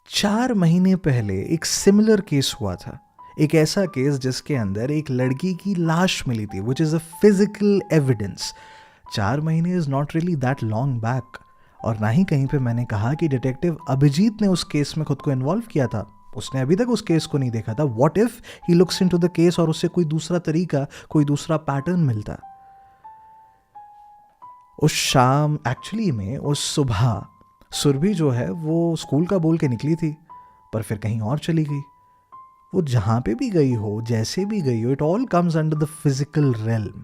4 महीने पहले एक सिमिलर केस हुआ था। एक ऐसा केस जिसके अंदर एक लड़की की लाश मिली थी, which is a physical evidence. 4 महीने is not really that long back. और ना ही कहीं पे मैंने कहा कि डिटेक्टिव अभिजीत ने उस केस में खुद को इन्वॉल्व किया था। उसने अभी तक उस केस को नहीं देखा था। What if he looks into the case और उससे कोई दूसरा तरीका, कोई दूसरा पैटर्न मिलता। उस शाम एक्चुअली में उस सुबह सुरभि जो है वो स्कूल का बोल के निकली थी, पर फिर कहीं और चली गई। वो जहाँ पे भी गई हो, जैसे भी गई हो, it all comes under the physical realm.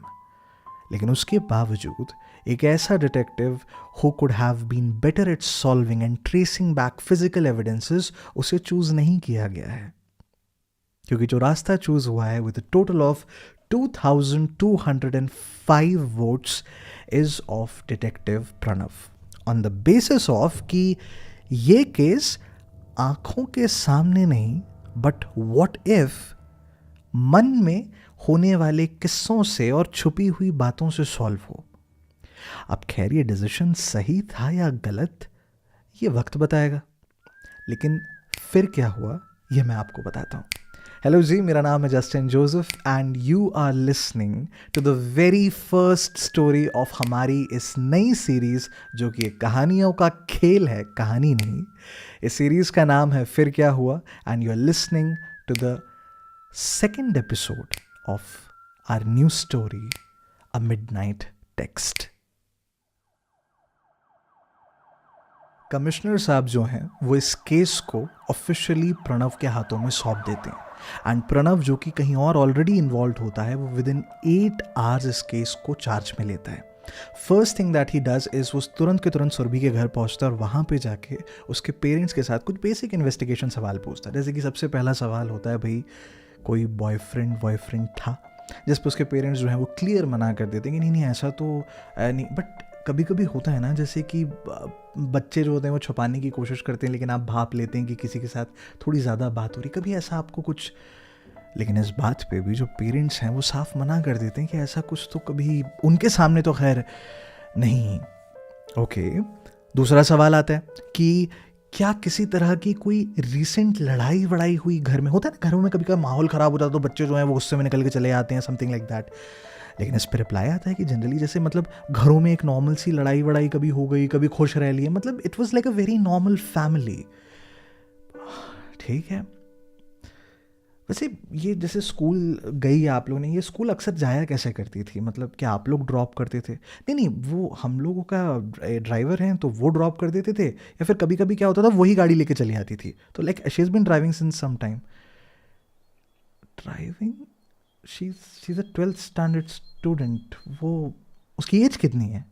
लेकिन उसके बावजूद एक ऐसा detective who could have been better at solving and tracing back physical evidences, उसे चूज नहीं किया गया है। क्योंकि जो रास्ता चूज हुआ है with total of 2205 votes is of detective Pranav, on the basis of कि ये केस आंखों के सामने नहीं, बट व्हाट इफ मन में होने वाले किस्सों से और छुपी हुई बातों से सॉल्व हो। अब खैर ये डिसीजन सही था या गलत, ये वक्त बताएगा। लेकिन फिर क्या हुआ ये मैं आपको बताता हूँ। हेलो जी, मेरा नाम है Justin Joseph and you are listening to the very first story of हमारी इस नई सीरीज, जो कि एक कहानियों का खेल है, कहानी नहीं। इस सीरीज का नाम है फिर क्या हुआ, and you are listening to the second episode of our new story, a midnight text. Commissioner साहब जो हैं वो इस केस को ऑफिशियली प्रणव के हाथों में सौंप देते हैं। एंड प्रणव जो कि कहीं और ऑलरेडी इन्वॉल्व होता है, वो विद इन 8 आवर्स इस केस को चार्ज में लेता है। First thing that he does is वो तुरंत के तुरंत सुरभि के घर पहुंचता है और वहाँ पे जाके उसके पेरेंट्स के साथ कुछ बेसिक इन्वेस्टिगेशन सवाल पूछता है। जैसे कि सबसे पहला सवाल होता है, भाई कोई बॉयफ्रेंड था, जिस पर उसके पेरेंट्स जो हैं वो क्लियर मना कर देते हैं कि नहीं ऐसा तो नहीं। बट कभी कभी होता है ना, जैसे कि बच्चे जो होते हैं वो छुपाने की कोशिश करते हैं, लेकिन आप भाप लेते हैं कि किसी के साथ थोड़ी ज़्यादा बात हो रही, कभी ऐसा आपको कुछ। लेकिन इस बात पे भी जो पेरेंट्स हैं वो साफ मना कर देते हैं कि ऐसा कुछ तो कभी उनके सामने तो खैर नहीं। ओके, दूसरा सवाल आता है कि क्या किसी तरह की कोई रिसेंट लड़ाई वड़ाई हुई घर में। होता है ना, घरों में कभी कभी माहौल ख़राब हो जाता है तो बच्चे जो हैं वो गुस्से में निकल के चले आते हैं, समथिंग लाइक दैट। लेकिन इस पर रिप्लाई आता है कि जनरली जैसे मतलब घरों में एक नॉर्मल सी लड़ाई वड़ाई कभी हो गई, कभी खुश रह लिए, मतलब it was like a very normal family. ठीक है। वैसे ये जैसे स्कूल गई आप लोगों ने, ये स्कूल अक्सर जाया कैसे करती थी, मतलब क्या आप लोग ड्रॉप करते थे? नहीं नहीं, वो हम लोगों का ड्राइवर हैं तो वो ड्रॉप कर देते थे, या फिर कभी कभी क्या होता था वही गाड़ी लेके चली आती थी। तो like she is been driving since some time. Driving, she is a 12th standard student. वो उसकी एज कितनी है?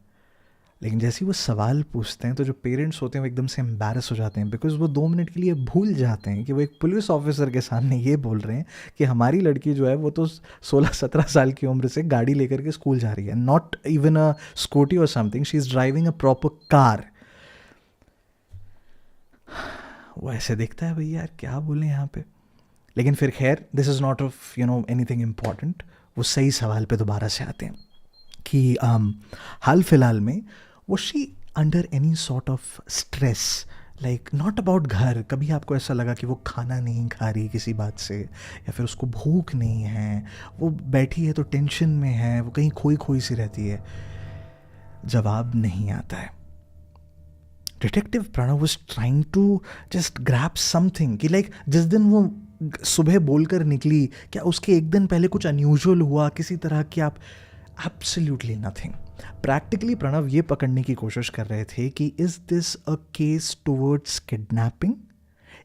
लेकिन जैसे ही वो सवाल पूछते हैं तो जो पेरेंट्स होते हैं वो एकदम से एम्बैरस हो जाते हैं, बिकॉज वो 2 मिनट के लिए भूल जाते हैं कि वो एक पुलिस ऑफिसर के सामने ये बोल रहे हैं कि हमारी लड़की जो है वो तो 16-17 साल की उम्र से गाड़ी लेकर के स्कूल जा रही है, नॉट इवन अ स्कूटी और something, she is driving a proper car. वो ऐसे देखता है, भैया यार क्या बोलें यहाँ पे। लेकिन फिर खैर, this is not of anything important. वो सही सवाल पे दोबारा से आते हैं कि हाल फिलहाल में was she under any sort of stress, like not about घर? कभी आपको ऐसा लगा कि वो खाना नहीं खा रही किसी बात से, या फिर उसको भूख नहीं है, वो बैठी है तो टेंशन में है, वो कहीं खोई खोई सी रहती है? जवाब नहीं आता है। Detective Pranav was trying to just grab something कि लाइक जिस दिन वो सुबह बोलकर निकली, क्या उसके एक दिन पहले कुछ अनयूजुअल हुआ किसी तरह की? आप एब्सोल्युटली नथिंग। प्रैक्टिकली प्रणव ये पकड़ने की कोशिश कर रहे थे कि is this a case towards kidnapping,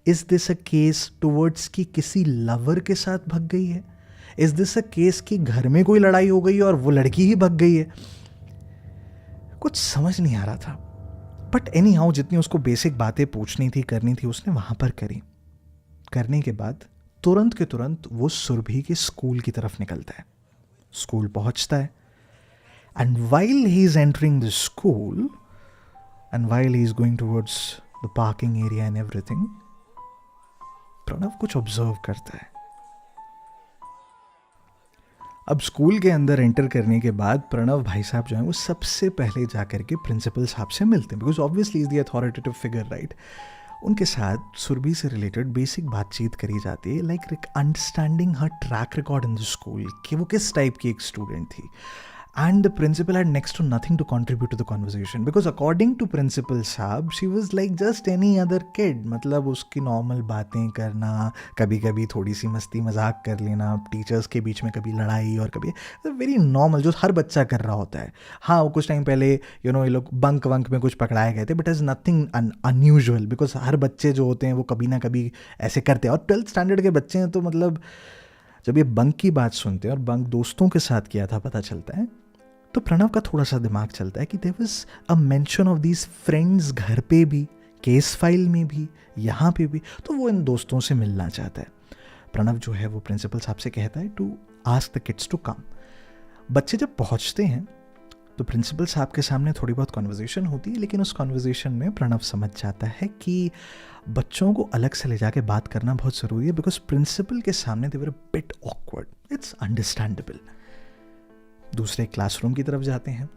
is this a case towards कि किसी लवर के साथ भग गई है, इज दिस अ केस कि घर में कोई लड़ाई हो गई और वो लड़की ही भग गई है। कुछ समझ नहीं आ रहा था। बट एनी हाउ जितनी उसको बेसिक बातें पूछनी थी, करनी थी, उसने वहां पर करी। करने के बाद तुरंत के तुरंत वो सुरभि के स्कूल की तरफ निकलता है। स्कूल पहुंचता है, and while he is entering the school and while he is going towards the parking area and everything, Pranav कुछ ऑब्जर्व करता है। अब स्कूल के अंदर एंटर करने के बाद प्रणव भाई साहब जो हैं वो सबसे पहले जाकर के प्रिंसिपल साहब से मिलते हैं, because obviously is the authoritative figure, right. उनके साथ सुरभि से रिलेटेड बेसिक बातचीत करी जाती है, like understanding her track record in the school कि वो किस टाइप की एक स्टूडेंट थी. And the principal had next to nothing to contribute to the conversation because according to principal साहब she was like just any other kid. मतलब उसकी normal बातें करना, कभी कभी थोड़ी सी मस्ती मजाक कर लेना, टीचर्स के बीच में कभी लड़ाई और कभी वेरी नॉर्मल जो हर बच्चा कर रहा होता है. हाँ, वो कुछ टाइम पहले ये लोग बंक वंक में कुछ पकड़ाए गए थे, but is nothing unusual because हर बच्चे जो होते हैं वो कभी ना कभी ऐसे करते हैं. और 12th स्टैंडर्ड के बच्चे हैं तो मतलब जब ये बंक की बात सुनते हैं और बंक दोस्तों के साथ किया था पता चलता है, तो प्रणव का थोड़ा सा दिमाग चलता है कि there was a mention of these friends घर पे भी, केस फाइल में भी, यहाँ पे भी, तो वो इन दोस्तों से मिलना चाहता है. प्रणव जो है वो प्रिंसिपल साहब से कहता है to ask the kids to come. बच्चे जब पहुँचते हैं तो प्रिंसिपल साहब के सामने थोड़ी बहुत कॉन्वर्जेसन होती है, लेकिन उस कॉन्वर्जेसन में प्रणव समझ जाता है कि बच्चों को अलग से ले जाके बात करना बहुत ज़रूरी है बिकॉज प्रिंसिपल के सामने they were a bit awkward. It's understandable. दूसरे क्लासरूम की तरफ जाते हैं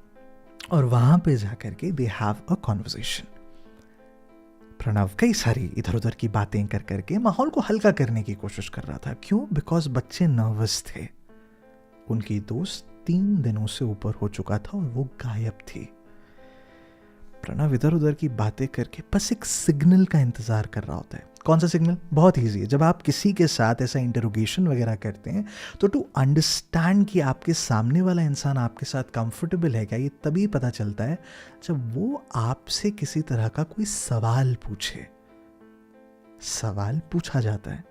और वहां पे जाकर के they have a conversation. Pranav कई सारी इधर उधर की बातें कर करके माहौल को हल्का करने की कोशिश कर रहा था. क्यों? बिकॉज बच्चे नर्वस थे. उनकी दोस्त 3 दिनों से ऊपर हो चुका था और वो गायब थी. प्रणव इधर उधर की बातें करके बस एक सिग्नल का इंतजार कर रहा होता है. कौन सा सिग्नल? बहुत ईजी है. जब आप किसी के साथ ऐसा इंटरोगेशन वगैरह करते हैं तो टू अंडरस्टैंड कि आपके सामने वाला इंसान आपके साथ कंफर्टेबल है क्या, ये तभी पता चलता है जब वो आपसे किसी तरह का कोई सवाल पूछे. सवाल पूछा जाता है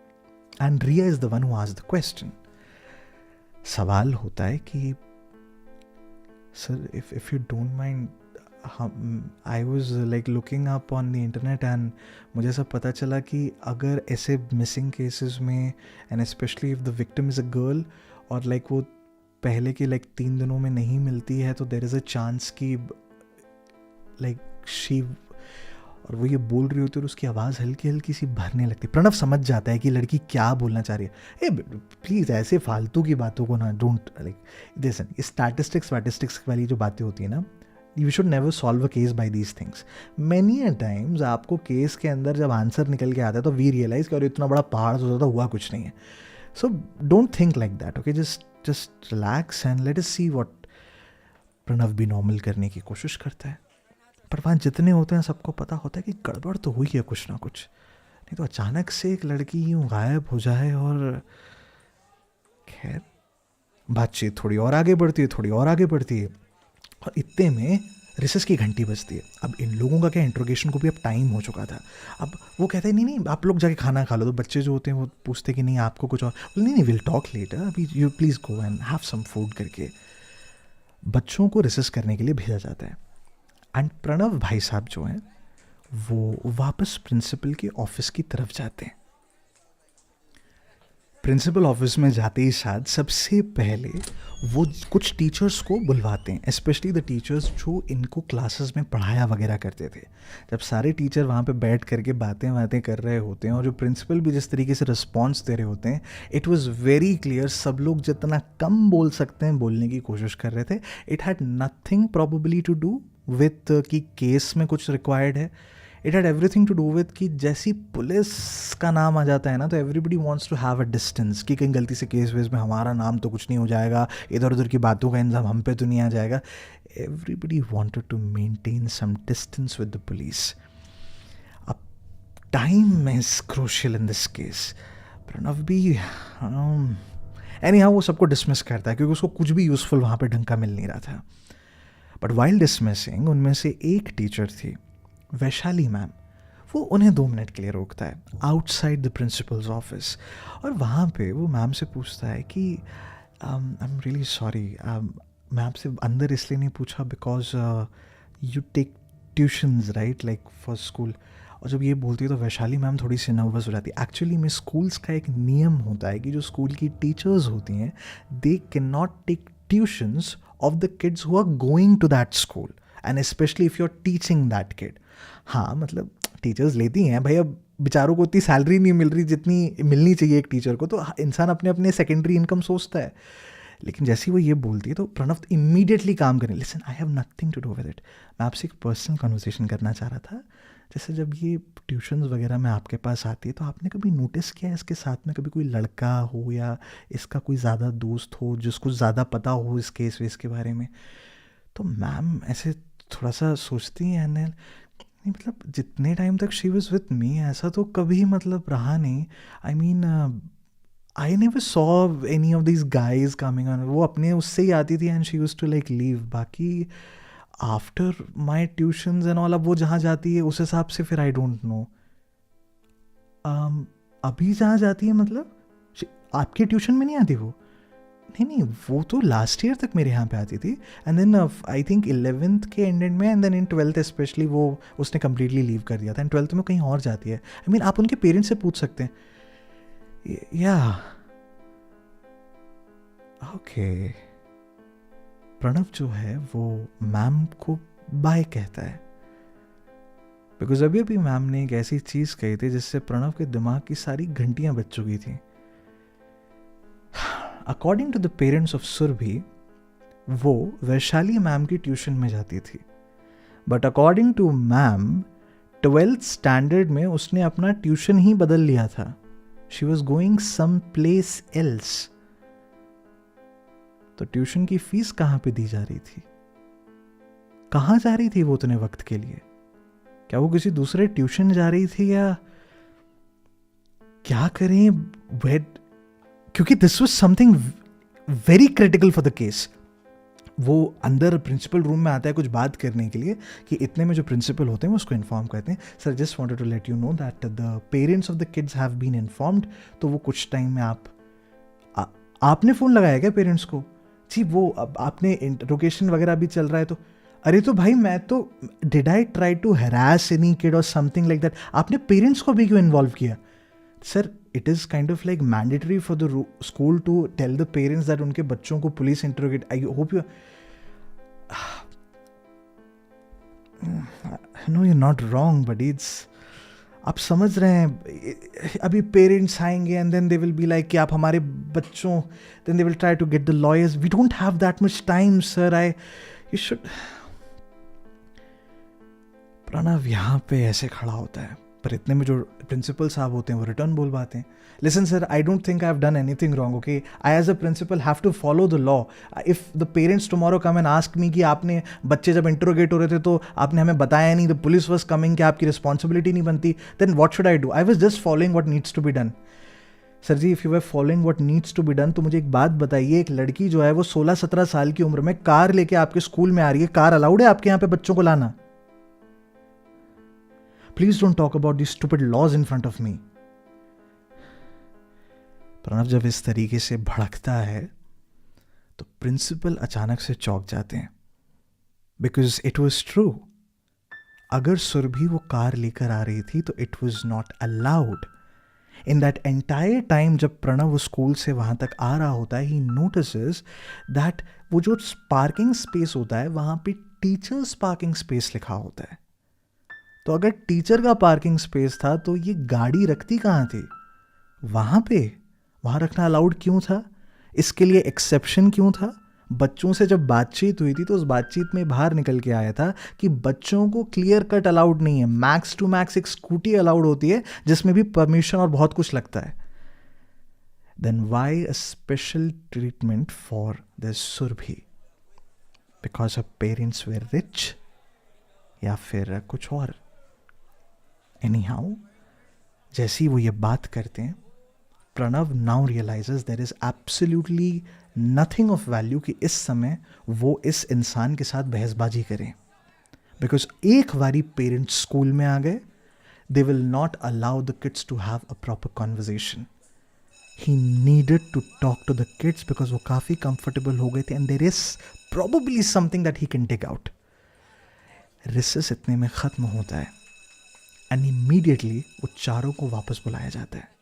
and Riya is the one who asked the question. सवाल होता है कि sir if you don't mind, I was like looking up on the internet and मुझे सब पता चला कि अगर ऐसे मिसिंग केसेस में and specially if the victim is a girl और लाइक वो पहले के लाइक 3 दिनों में नहीं मिलती है तो देयर इज़ अ चांस कि लाइक शी, और वो ये बोल रही होती है और उसकी आवाज़ हल्की हल्की सी भरने लगती है. प्रणव समझ जाता है कि लड़की क्या बोलना चाह रही है. ए प्लीज़ ऐसे फालतू की बातों को ना डोंट लाइक जैसे स्टैटिस्टिक्स वाली जो बातें होती है ना, you should never solve a case by these things. Many a times आपको केस के अंदर जब आंसर निकल के आता है तो वी रियलाइज कि और इतना बड़ा पहाड़ तो ज़्यादा हुआ कुछ नहीं है. So don't think like that. Okay, just relax and let us see what. Pranav भी नॉर्मल करने की कोशिश करता है, पर वहाँ जितने होते हैं सबको पता होता है कि गड़बड़ तो हुई है कुछ ना कुछ, नहीं तो अचानक से एक लड़की यूँ गायब हो जाए. और खैर बातचीत थोड़ी और आगे बढ़ती है और इतने में रिसेस की घंटी बजती है. अब इन लोगों का क्या, इंट्रोगेशन को भी अब टाइम हो चुका था. अब वो कहते हैं नहीं आप लोग जाके खाना खा लो. तो बच्चे जो होते हैं वो पूछते कि नहीं आपको कुछ और, नहीं विल टॉक लेटर, अभी you please go and have some food करके बच्चों को रिसेस करने के लिए भेजा जाता है. एंड प्रणव भाई साहब जो हैं वो वापस प्रिंसिपल के ऑफिस की तरफ जाते हैं. प्रिंसिपल ऑफिस में जाते ही साथ सबसे पहले वो कुछ टीचर्स को बुलवाते हैं, स्पेशली द टीचर्स जो इनको क्लासेस में पढ़ाया वगैरह करते थे. जब सारे टीचर वहाँ पे बैठ करके बातें कर रहे होते हैं और जो प्रिंसिपल भी जिस तरीके से रिस्पॉन्स दे रहे होते हैं, इट वाज वेरी क्लियर सब लोग जितना कम बोल सकते हैं बोलने की कोशिश कर रहे थे. It had nothing probably to do with कि केस में कुछ रिक्वायर्ड है. It had everything to do with कि जैसी पुलिस का नाम आ जाता है ना तो everybody wants to have a distance कि कहीं गलती से केस वेस में हमारा नाम तो कुछ नहीं हो जाएगा, इधर उधर की बातों का इंतजाम हम पे तो नहीं आ जाएगा. Everybody wanted to maintain some distance with the police. अब time is crucial in this case. Pranav भी एनी हाउ वो सबको डिसमिस करता है क्योंकि उसको कुछ भी यूज़फुल वहाँ पे ढंग का मिल नहीं रहा था. बट वाइल डिसमिसिंग उनमें से एक टीचर थी वैशाली मैम. वो उन्हें 2 मिनट के लिए रोकता है आउटसाइड द प्रिंसिपल्स ऑफिस और वहाँ पे वो मैम से पूछता है कि आई एम रियली सॉरी. मैं आपसे अंदर इसलिए नहीं पूछा because you take tuitions right like for school. और जब ये बोलती है तो वैशाली मैम थोड़ी सी नर्वस हो जाती है. एक्चुअली में स्कूल्स का एक नियम होता है कि जो स्कूल की टीचर्स होती हैं they can not take tuitions of the kids who are going to that school and specially if you are teaching that kid. हाँ मतलब टीचर्स लेती हैं भाई, अब बेचारों को उतनी सैलरी नहीं मिल रही जितनी मिलनी चाहिए एक टीचर को, तो इंसान अपने अपने सेकेंडरी इनकम सोचता है. लेकिन जैसे वो ये बोलती है तो प्रणव इमीडिएटली काम करने, listen I have nothing to do with it, मैं आपसे एक पर्सनल कन्वर्सेशन करना चाह रहा था. जैसे जब ये ट्यूशन्स वगैरह में आपके पास आती है तो आपने कभी नोटिस किया है इसके साथ में कभी कोई लड़का हो या इसका कोई ज़्यादा दोस्त हो जिसको ज़्यादा पता हो इस केस वेस के बारे में? तो मैम ऐसे थोड़ा सा सोचती हैं नहीं, मतलब जितने टाइम तक शी वॉज विथ मी ऐसा तो कभी मतलब रहा नहीं. I mean I never saw any of this guys coming on. वो अपने उससे ही आती थी and she used to like leave. बाकी after my tuitions and all अब वो जहाँ जाती है उस हिसाब से फिर आई डोंट नो. अभी जहाँ जाती है मतलब आपके ट्यूशन में नहीं आती वो? नहीं नहीं, वो तो लास्ट ईयर तक मेरे यहाँ पे आती थी and then I think 11th के एंडेड में and then in 12th specially वो उसने कम्प्लीटली लीव कर दिया था एंड 12th में कहीं और जाती है. आई मीन आप उनके पेरेंट्स से पूछ सकते हैं. या ओके, प्रणव जो है वो मैम को बाय कहता है बिकॉज अभी अभी मैम ने एक ऐसी चीज़ कही थी जिससे प्रणव के दिमाग की सारी घंटियां बज चुकी थी. According to the parents of Surabhi वो वैशाली मैम की ट्यूशन में जाती थी but according to ma'am 12th standard में उसने अपना ट्यूशन ही बदल लिया था. She was going some place else. तो ट्यूशन की फीस कहां पे दी जा रही थी? कहां जा रही थी वो उतने वक्त के लिए? क्या वो किसी दूसरे ट्यूशन जा रही थी या क्या करें? क्योंकि this was something very critical for the case. वो अंदर प्रिंसिपल रूम में आता है कुछ बात करने के लिए कि इतने में जो प्रिंसिपल होते हैं वो उसको इन्फॉर्म करते हैं, sir just wanted to let you know that the parents of the kids have been informed. तो वो कुछ टाइम में आपने फ़ोन लगाया क्या पेरेंट्स को? जी वो अब आपने इंटरोगेशन वगैरह भी चल रहा है तो अरे तो भाई मैं तो did I try to harass any kid और समथिंग लाइक दैट? आपने पेरेंट्स को भी क्यों इन्वॉल्व किया? Sir it is kind of like mandatory for the school to tell the parents that उनके बच्चों को police interrogate. I hope you know you not wrong but it's आप समझ रहे हैं अभी पेरेंट्स आएंगे and then they will be like कि आप हमारे बच्चों, then they will try to get the lawyers. We don't have that much time sir. You should. Pranav यहाँ पे ऐसे खड़ा होता है पर इतने में जो प्रिंसिपल साहब होते हैं वो रिटर्न बोल पाते हैं, listen sir I don't think I have done anything wrong. Okay I as a principal have to follow the law. If the parents tomorrow come and ask me कि आपने बच्चे जब इंटरोगेट हो रहे थे तो आपने हमें बताया नहीं, द पुलिस वाज कमिंग, कि आपकी रिस्पॉन्सिबिलिटी नहीं बनती, then what should I do? I was just following what needs to be done. Sir ji if you were following what needs to be done तो मुझे एक बात बताइए, एक लड़की जो है वो 16-17 साल की उम्र में कार लेके आपके स्कूल में आ रही है, कार अलाउड है आपके यहाँ पे बच्चों को लाना? Please don't talk about this stupid laws in front of me. Pranav जब इस तरीके से भड़कता है तो प्रिंसिपल अचानक से चौंक जाते हैं बिकॉज इट वॉज ट्रू. अगर सुरभि वो कार लेकर आ रही थी तो it was not allowed. In that entire time जब प्रणव स्कूल से वहां तक आ रहा होता है ही नोटिसेस दैट वो जो पार्किंग स्पेस होता है वहां पे टीचर्स पार्किंग स्पेस लिखा होता है. तो अगर टीचर का पार्किंग स्पेस था तो ये गाड़ी रखती कहाँ थी? वहाँ पे. वहाँ रखना अलाउड क्यों था? इसके लिए एक्सेप्शन क्यों था? बच्चों से जब बातचीत हुई थी तो उस बातचीत में बाहर निकल के आया था कि बच्चों को क्लियर कट अलाउड नहीं है, मैक्स टू मैक्स एक स्कूटी अलाउड होती है जिसमें भी परमिशन और बहुत कुछ लगता है. Then why a special treatment for the Surabhi? Because her parents were rich या फिर कुछ और? एनी हाउ जैसे ही वो ये बात करते हैं Pranav now realises there is absolutely nothing of value कि इस समय वो इस इंसान के साथ बहसबाजी करें. बिकॉज एक बारी पेरेंट्स स्कूल में आ गए they will not allow the kids to have a proper conversation. He needed to talk to the kids because वो काफ़ी कंफर्टेबल हो गए थे and there is probably something that he can take out. Recess इतने में ख़त्म होता है एंड इमीडिएटली वो चारों को वापस बुलाया जाता है.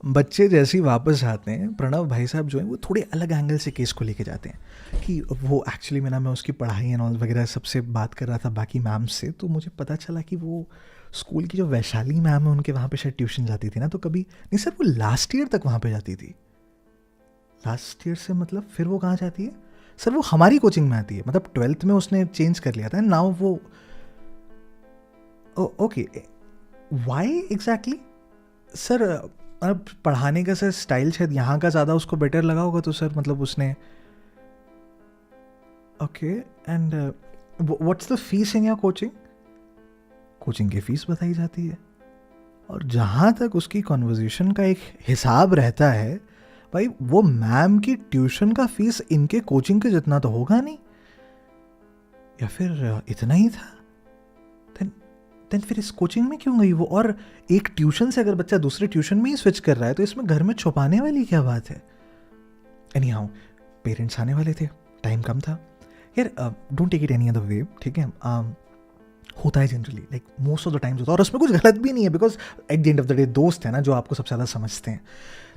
बच्चे जैसे ही वापस आते हैं प्रणव भाई साहब जो हैं वो थोड़े अलग एंगल से केस को लेके जाते हैं कि वो एक्चुअली मैं उसकी पढ़ाई एंड ऑल वगैरह सबसे बात कर रहा था बाकी मैम से, तो मुझे पता चला कि वो स्कूल की जो वैशाली मैम है उनके वहाँ पे शायद ट्यूशन जाती थी ना, तो कभी नहीं सर वो लास्ट ईयर तक वहाँ पे जाती थी. लास्ट ईयर से मतलब फिर वो कहाँ जाती है? सर वो हमारी कोचिंग में आती है, मतलब 12th में उसने चेंज कर लिया था नाउ वो. Okay, why exactly sir? अब पढ़ाने का सर स्टाइल शायद यहाँ का ज़्यादा उसको बेटर लगा होगा, तो सर मतलब उसने okay. And what's the fees in your coaching? Coaching की फ़ीस बताई जाती है, और जहाँ तक उसकी कॉन्वर्जेशन का एक हिसाब रहता है, भाई वो मैम की ट्यूशन का फीस इनके कोचिंग के जितना तो होगा नहीं, या फिर इतना ही था? देन फिर इस कोचिंग में क्यों गई वो? और एक ट्यूशन से अगर बच्चा दूसरे ट्यूशन में ही स्विच कर रहा है, तो इसमें घर में छुपाने वाली क्या बात है? एनी हाउ, पेरेंट्स आने वाले थे, टाइम कम था यार। Don't take it any other way, ठीक है? होता है generally, like most of the times होता है, और उसमें कुछ गलत भी नहीं है, because at the end of the day दोस्त है ना जो आपको सबसे ज़्यादा समझते हैं।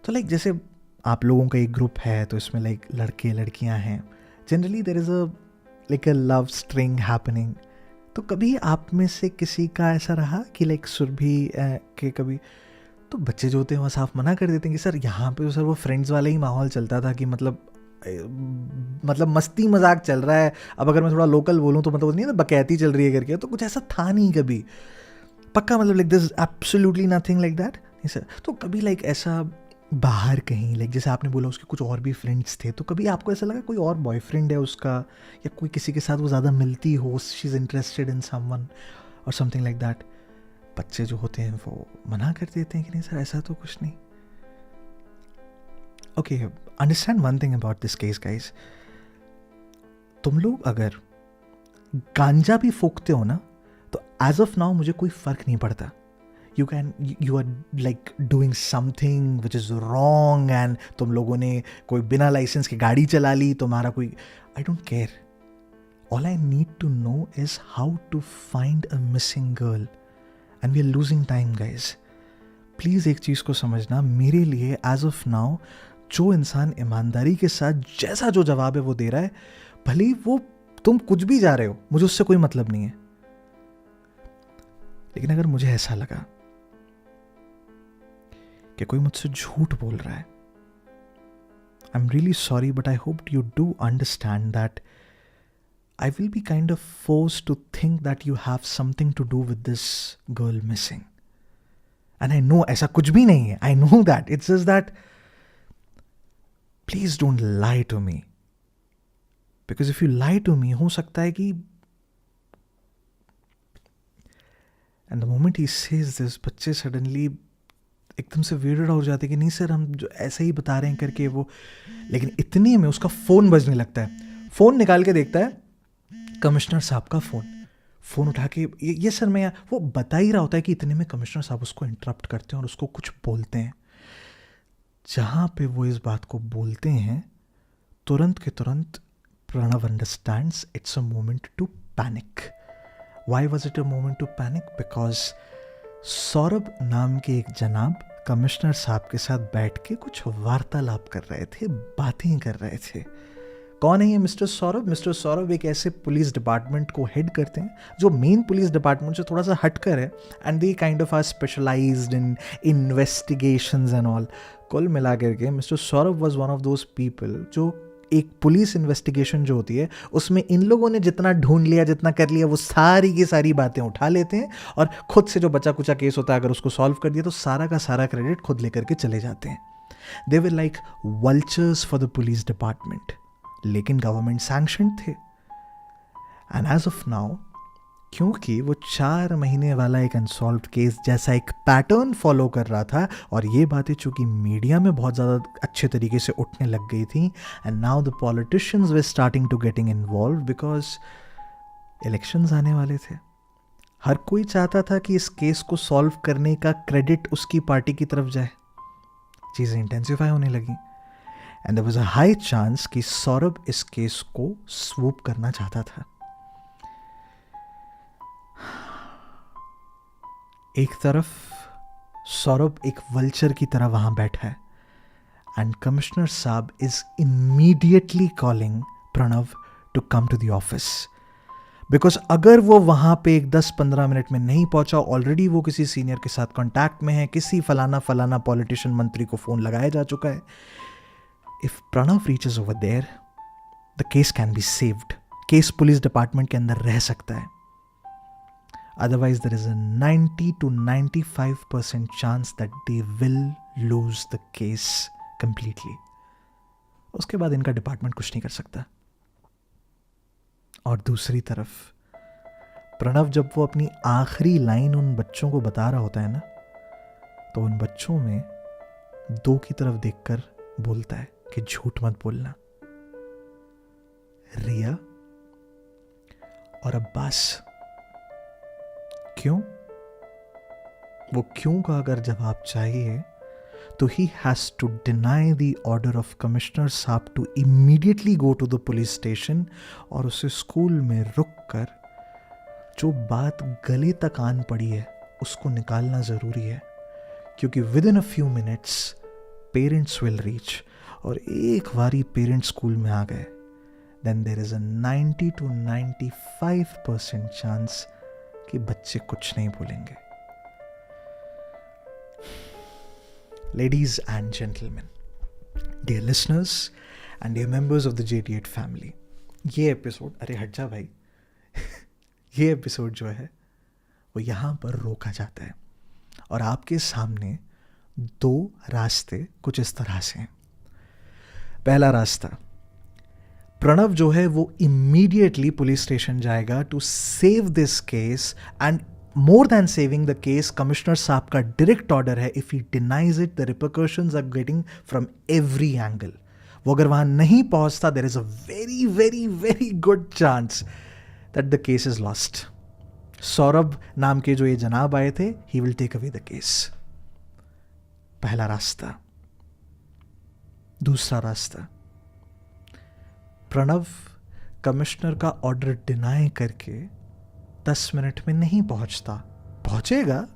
तो लाइक जैसे आप लोगों का एक ग्रुप है, तो इसमें लाइक लड़के लड़कियां हैं, generally there is a like a love string happening. तो कभी आप में से किसी का ऐसा रहा कि लाइक सुरभि के कभी, तो बच्चे जो होते हैं वो साफ मना कर देते हैं कि सर यहाँ पे तो सर वो फ्रेंड्स वाला ही माहौल चलता था, कि मतलब मस्ती मजाक चल रहा है। अब अगर मैं थोड़ा लोकल बोलूँ तो मतलब नहीं है बकैती चल रही है करके, तो कुछ ऐसा था नहीं कभी पक्का, मतलब like this absolutely nothing like that. नहीं सर, तो कभी लाइक ऐसा बाहर कहीं, लाइक जैसे आपने बोला उसके कुछ और भी फ्रेंड्स थे, तो कभी आपको ऐसा लगा कोई और बॉयफ्रेंड है उसका, या कोई किसी के साथ वो ज़्यादा मिलती हो, she is interested in someone और समथिंग लाइक दैट? बच्चे जो होते हैं वो मना कर देते हैं कि नहीं सर ऐसा तो कुछ नहीं। Okay, understand one thing about this case guys, तुम लोग अगर गांजा भी फूकते हो ना, तो एज ऑफ नाउ मुझे कोई फ़र्क नहीं पड़ता। You are like doing something which is wrong, and तुम लोगों ने कोई बिना लाइसेंस की गाड़ी चला ली, तुम्हारा कोई, I don't care. All I need to know is how to find a missing girl, and we are losing time guys. Please एक चीज़ को समझना, मेरे लिए एज ऑफ नाउ जो इंसान ईमानदारी के साथ जैसा जो जवाब है वो दे रहा है, भले ही वो तुम कुछ भी जा रहे हो, मुझे उससे कोई मतलब नहीं है। लेकिन अगर मुझे ऐसा लगा कि कोई मुझसे झूठ बोल रहा है, I am really sorry, but I hope you do understand that I will be kind of forced to think that you have something to do with this girl missing. And I know ऐसा कुछ भी नहीं है, I know that, it's just that please don't lie to me, because if you lie to me, हो सकता है कि and the moment he says this, बच्चे सडनली एकदम से weirded हो जाते कि नहीं सर हम जो ऐसे ही बता रहे हैं करके वो, लेकिन इतने में उसका फ़ोन बजने लगता है। फ़ोन निकाल के देखता है, कमिश्नर साहब का फ़ोन उठा के, ये सर मैं वो बता ही रहा होता है कि इतने में कमिश्नर साहब उसको इंटरप्ट करते हैं और उसको कुछ बोलते हैं। जहाँ पे वो इस बात को बोलते हैं, तुरंत के तुरंत Pranav understands it's a moment to panic. Why was it a moment to panic? Because Saurabh नाम के एक जनाब कमिश्नर साहब के साथ बैठ के कुछ वार्तालाप कर रहे थे, बातें कर रहे थे। कौन है ये मिस्टर सौरभ? मिस्टर सौरभ एक ऐसे पुलिस डिपार्टमेंट को हेड करते हैं जो मेन पुलिस डिपार्टमेंट से थोड़ा सा हटकर है, and they kind of are specialised in investigations and all. कुल मिला करके mister Saurabh was one of those people जो एक पुलिस इन्वेस्टिगेशन जो होती है उसमें इन लोगों ने जितना ढूंढ लिया, जितना कर लिया, वो सारी की सारी बातें उठा लेते हैं और खुद से जो बचा कुचा केस होता है अगर उसको सॉल्व कर दिया तो सारा का सारा क्रेडिट खुद लेकर के चले जाते हैं। They were like vultures for the police department, लेकिन गवर्नमेंट सैंक्शन थे। एंड एज ऑफ नाउ, क्योंकि वो 4 महीने वाला एक अनसॉल्व्ड केस जैसा एक पैटर्न फॉलो कर रहा था, और ये बातें चूंकि मीडिया में बहुत ज़्यादा अच्छे तरीके से उठने लग गई थी, and now the politicians were starting to getting involve because elections आने वाले थे। हर कोई चाहता था कि इस केस को सॉल्व करने का क्रेडिट उसकी पार्टी की तरफ जाए। चीज़ें इंटेंसिफाई होने लगी, and there was a high chance कि सौरभ इस केस को स्वूप करना चाहता था। एक तरफ सौरभ एक वल्चर की तरह वहां बैठा है, एंड कमिश्नर साहब is immediately calling Pranav to come to the office, because अगर वो वहां पे एक 10-15 मिनट में नहीं पहुंचा, ऑलरेडी वो किसी सीनियर के साथ कांटेक्ट में है, किसी फलाना फलाना पॉलिटिशियन मंत्री को फोन लगाया जा चुका है। If Pranav reaches over there, the case can be saved. Case police department के अंदर रह सकता है। Otherwise, there is a 90 to 95% chance that they will lose the case completely. उसके बाद इनका डिपार्टमेंट कुछ नहीं कर सकता. और दूसरी तरफ प्रणव जब वो अपनी आखिरी लाइन उन बच्चों को बता रहा होता है ना, तो उन बच्चों में 2 की तरफ देखकर बोलता है कि झूठ मत बोलना. रिया और अब्बास. क्यों? वो क्यों का अगर जवाब चाहिए तो he has to deny the order of Commissioner साहब to immediately go to the police station और उसे स्कूल में रुक कर जो बात गले तक आन पड़ी है उसको निकालना ज़रूरी है, क्योंकि within a few minutes parents will reach, और एक बारी पेरेंट्स स्कूल में आ गए then there is a 90 to 95% chance कि बच्चे कुछ नहीं बोलेंगे. Ladies and gentlemen, dear listeners and dear members of the JT8 family, ये एपिसोड, अरे हट जा भाई, ये एपिसोड जो है वो यहाँ पर रोका जाता है और आपके सामने 2 रास्ते कुछ इस तरह से हैं. पहला रास्ता, प्रणव जो है वो इमीडिएटली पुलिस स्टेशन जाएगा to save this case, and more than saving the case, commissioner साहब का डायरेक्ट ऑर्डर है, if he denies it the repercussions are getting from every angle. वो अगर वहां नहीं पहुंचता, there is a very very very good chance that the case is lost. Saurabh नाम के जो ये जनाब आए थे, he will take away the case. पहला रास्ता. दूसरा रास्ता, प्रणव कमिश्नर का ऑर्डर डिनाई करके 10 मिनट में नहीं पहुंचेगा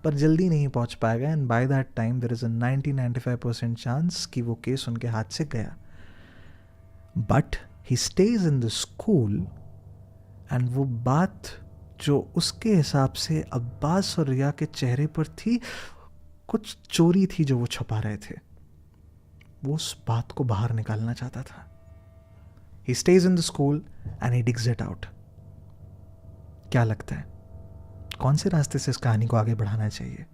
पर जल्दी नहीं पहुंच पाएगा, and by that time there is a 90-95% chance कि वो केस उनके हाथ से गया. But he stage in the school, एंड वो बात जो उसके हिसाब से अब्बास और रिया के चेहरे पर थी, कुछ चोरी थी जो वो छुपा रहे थे, वो उस बात को बाहर निकालना चाहता था. He stage in the school and he digs it out. क्या लगता है कौन से रास्ते से इस कहानी को आगे बढ़ाना चाहिए?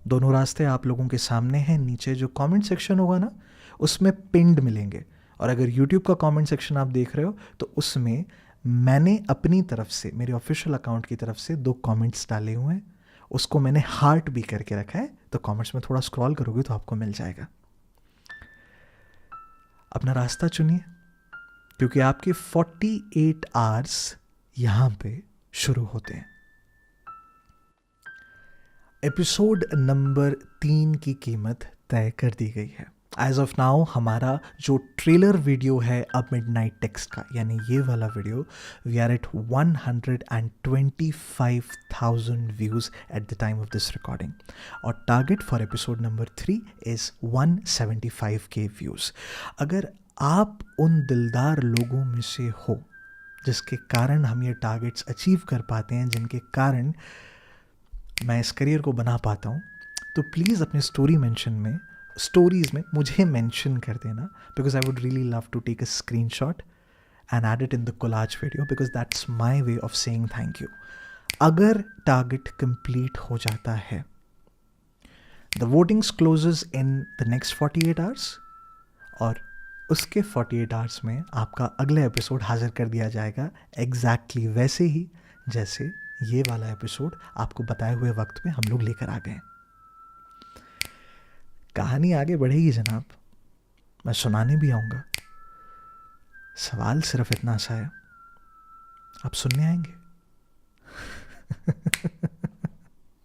दोनों रास्ते आप लोगों के सामने हैं. नीचे जो कमेंट सेक्शन होगा ना, उसमें पिंड मिलेंगे, और अगर यूट्यूब का कमेंट सेक्शन आप देख रहे हो तो उसमें मैंने अपनी तरफ से, मेरे ऑफिशियल अकाउंट की तरफ से 2 कमेंट्स डाले हुए हैं. उसको मैंने हार्ट भी करके रखा है, तो कमेंट्स में थोड़ा स्क्रॉल करोगे तो आपको मिल जाएगा. अपना रास्ता चुनिए, क्योंकि आपके 48 आवर्स यहां पे शुरू होते हैं. एपिसोड नंबर 3 की कीमत तय कर दी गई है. एज ऑफ नाउ हमारा जो ट्रेलर वीडियो है अब मिडनाइट टेक्स्ट का, यानी ये वाला video, we are at 125,000 views at the time of this recording, और target for episode number 3 is 175K views. अगर आप उन दिलदार लोगों में से हो जिसके कारण हम ये टारगेट्स अचीव कर पाते हैं, जिनके कारण मैं इस करियर को बना पाता हूँ, तो प्लीज़ अपने स्टोरीज़ में मुझे मेंशन कर देना, because I would really love to take a screenshot and add it in the collage video, because that's my way of saying thank you. अगर टारगेट कंप्लीट हो जाता है, the votings closes in the next 48 hours, और उसके 48 hours में आपका अगला episode हाजिर कर दिया जाएगा एग्जैक्टली वैसे ही जैसे ये वाला एपिसोड आपको बताए हुए वक्त में हम लोग लेकर आ गए. कहानी आगे बढ़ेगी जनाब, मैं सुनाने भी आऊँगा. सवाल सिर्फ इतना सा है, आप सुनने आएंगे?